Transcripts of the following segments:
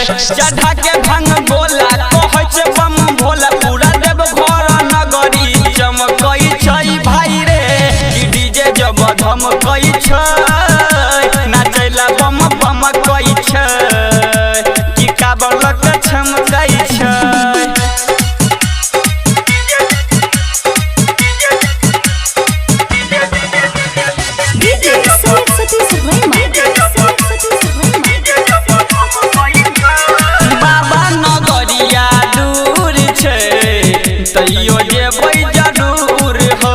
चढ़ा के भंग गोला कहै छै बम भोला पूरा देव घर नगरी चमकै छै भाई रे कि डीजे जब धमकै छै नाचैला बम बम कै छै कि काबलक छमकै छै। बाबा नगरिया दूर छै तैयो जेबै जरूर हो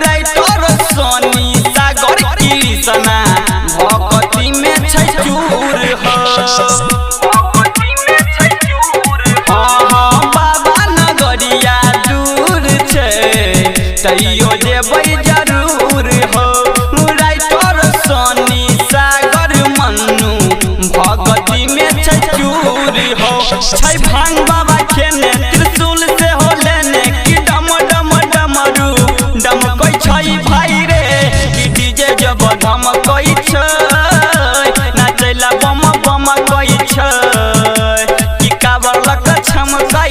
राइटर सोनी सागर कृष्णा भक्ति में छै चूर हो। हाँ बाबा नगरिया दूर छै तैयो जेबै जरूर हो राइटर सोनी सागर मन्नू भक्ति में छै चूर हो। छै भांग बाबा खेने त्रिशूल से हो लेने कि डम डम डमरू डमकै छै भाई रे कि डीजे जब धमकै छै नाचैला बम बम कै छै कि काबलक छमकै